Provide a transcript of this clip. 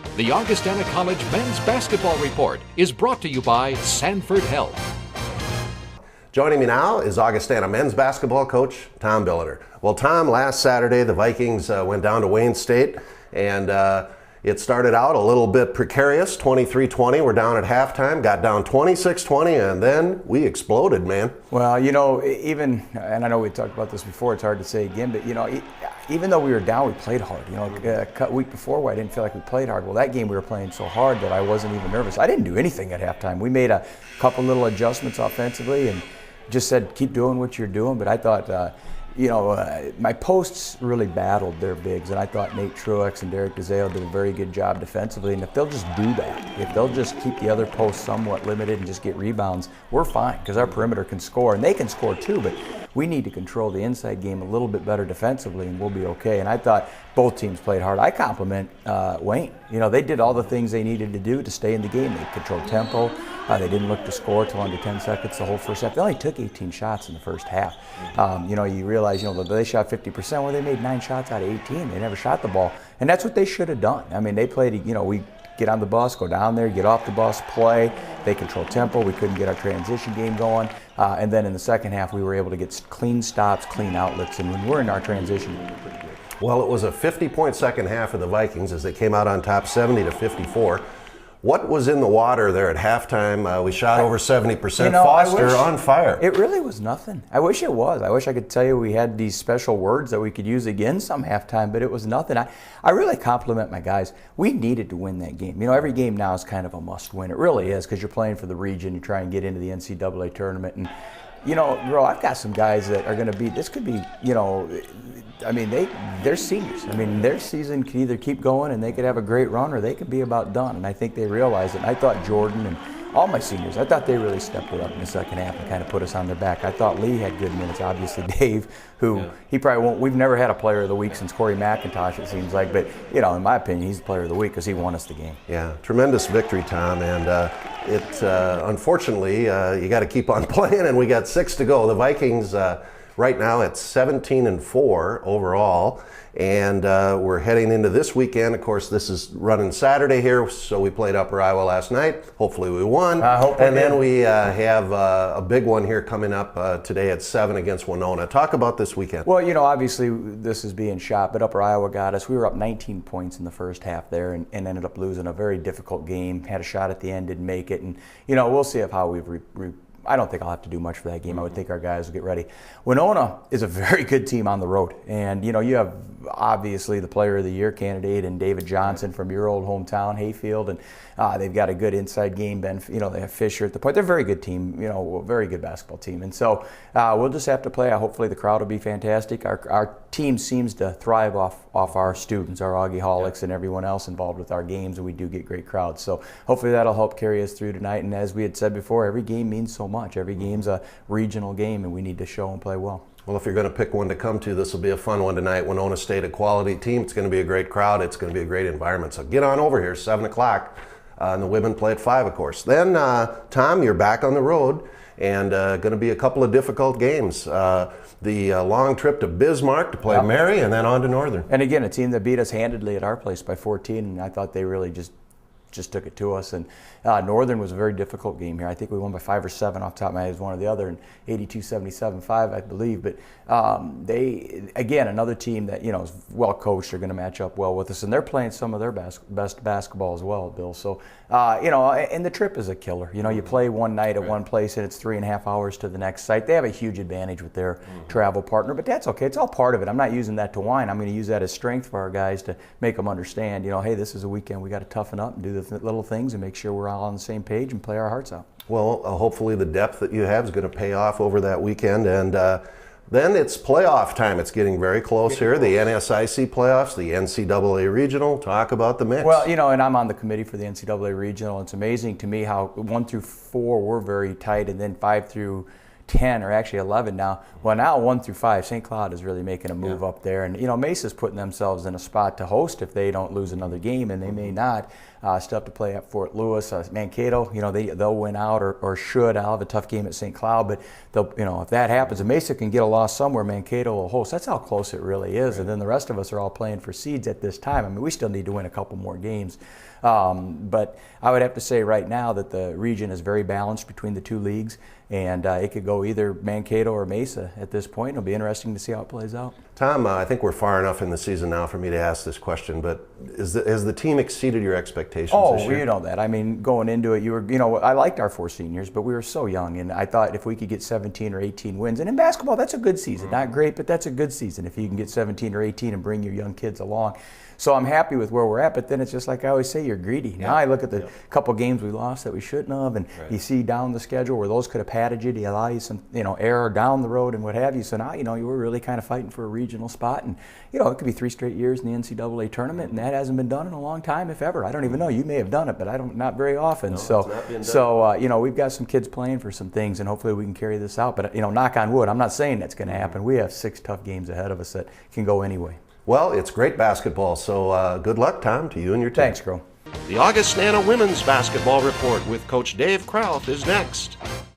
The Augustana College Men's Basketball Report is brought to you by Sanford Health. Joining me now is Augustana men's basketball coach, Tom Billeter. Well, Tom, last Saturday the Vikings went down to Wayne State, and it started out a little bit precarious, 23-20. We're down at halftime, got down 26-20, and then we exploded, man. Well, even, and I know we talked about this before, it's hard to say again, but, even though we were down, we played hard. A week before where I didn't feel like we played hard. Well, that game we were playing so hard that I wasn't even nervous. I didn't do anything at halftime. We made a couple little adjustments offensively and just said, keep doing what you're doing. But I thought, my posts really battled their bigs, and I thought Nate Truex and Derek DeZale did a very good job defensively. And if they'll just do that, if they'll just keep the other posts somewhat limited and just get rebounds, we're fine, because our perimeter can score, and they can score too, but we need to control the inside game a little bit better defensively, and we'll be okay. And I thought both teams played hard. I compliment Wayne. They did all the things they needed to do to stay in the game. They controlled tempo. They didn't look to score till under 10 seconds the whole first half. They only took 18 shots in the first half. You realize, they shot 50%. Well, they made 9 shots out of 18. They never shot the ball. And that's what they should have done. I mean, they played, we get on the bus, go down there, get off the bus, play. They control tempo. We couldn't get our transition game going. And then in the second half, we were able to get clean stops, clean outlets. And when we're in our transition, we're pretty good. Well, it was a 50-point second half for the Vikings as they came out on top 70-54. What was in the water there at halftime? We shot over 70%. Foster on fire. It really was nothing. I wish it was. I wish I could tell you we had these special words that we could use again some halftime, but it was nothing. I really compliment my guys. We needed to win that game. Every game now is kind of a must-win. It really is, because you're playing for the region. You try and get into the NCAA tournament. And, I've got some guys that are going to be, this could be, they're seniors. Their season could either keep going and they could have a great run, or they could be about done. And I think they realize it. And I thought Jordan and all my seniors, I thought they really stepped it up in the second half and kind of put us on their back. I thought Lee had good minutes. Obviously, Dave, he probably won't. We've never had a player of the week since Corey McIntosh, it seems like. But, in my opinion, he's the player of the week because he won us the game. Yeah, tremendous victory, Tom. And unfortunately, you got to keep on playing, and we got 6 to go. The Vikings, right now, it's 17-4 overall. And we're heading into this weekend. Of course, this is running Saturday here, so we played Upper Iowa last night. Hopefully we won. Then we have a big one here coming up today at 7 against Winona. Talk about this weekend. Well, obviously this is being shot, but Upper Iowa got us. We were up 19 points in the first half there and ended up losing a very difficult game. Had a shot at the end, didn't make it. And, we'll see how we've I don't think I'll have to do much for that game. I would think our guys will get ready. Winona is a very good team on the road. And, you have obviously the Player of the Year candidate and David Johnson from your old hometown, Hayfield. And they've got a good inside game. They have Fisher at the point. They're a very good team, a very good basketball team. And so we'll just have to play. Hopefully the crowd will be fantastic. Our team seems to thrive off our students, our Augie-holics, and everyone else involved with our games, and we do get great crowds. So hopefully that'll help carry us through tonight. And as we had said before, every game means so much. Every game's a regional game, and we need to show and play well. Well, if you're going to pick one to come to, this will be a fun one tonight. Winona State, a quality team. It's going to be a great crowd. It's going to be a great environment. So get on over here, 7 o'clock. And the women play at 5, of course. Then, Tom, you're back on the road, and going to be a couple of difficult games. The long trip to Bismarck to play Mary, and then on to Northern. And again, a team that beat us handedly at our place by 14, and I thought they really just took it to us. And Northern was a very difficult game here. I think we won by 5 or 7 off the top of my head. It was one or the other, and 82-77-5, I believe. But they, again, another team that is well coached. They're going to match up well with us, and they're playing some of their best basketball as well, Bill. So and the trip is a killer. You play one night at one place, and it's 3.5 hours to the next site. They have a huge advantage with their travel partner, but that's okay. It's all part of it. I'm not using that to whine. I'm going to use that as strength for our guys to make them understand. Hey, this is a weekend we got to toughen up and do the little things and make sure we're all on the same page and play our hearts out. Well, hopefully the depth that you have is going to pay off over that weekend. And then it's playoff time. It's getting very close here. The NSIC playoffs, the NCAA regional. Talk about the mix. Well, and I'm on the committee for the NCAA regional. It's amazing to me how 1 through 4 we're very tight, and then 5 through 10 or actually 11 now. Well, now 1 through 5, St. Cloud is really making a move up there. And, Mesa's putting themselves in a spot to host if they don't lose another game, and they may not. Still have to play at Fort Lewis. Mankato, they'll win out or should. I'll have a tough game at St. Cloud, but they'll, if that happens, and Mesa can get a loss somewhere, Mankato will host. That's how close it really is. Right. And then the rest of us are all playing for seeds at this time. I mean, we still need to win a couple more games. But I would have to say right now that the region is very balanced between the two leagues, and it could go either Mankato or Mesa at this point. It'll be interesting to see how it plays out. Tom, I think we're far enough in the season now for me to ask this question, but has the team exceeded your expectations this year? Oh, you know that. I mean, going into it, I liked our 4 seniors, but we were so young, and I thought if we could get 17 or 18 wins, and in basketball, that's a good season. Not great, but that's a good season if you can get 17 or 18 and bring your young kids along. So I'm happy with where we're at, but then it's just like I always say, you're greedy. Now I look at the couple games we lost that we shouldn't have, and you see down the schedule where those could have padded you to allow you some, error down the road and what have you. So now, you were really kind of fighting for a regional spot, and, it could be 3 straight years in the NCAA tournament, and that hasn't been done in a long time, if ever. I don't even know. You may have done it, but not very often. So we've got some kids playing for some things, and hopefully we can carry this out. But, knock on wood, I'm not saying that's going to happen. We have 6 tough games ahead of us that can go anyway. Well, it's great basketball, so good luck, Tom, to you and your team. Thanks, Crow. The Augustana Women's Basketball Report with Coach Dave Krauth is next.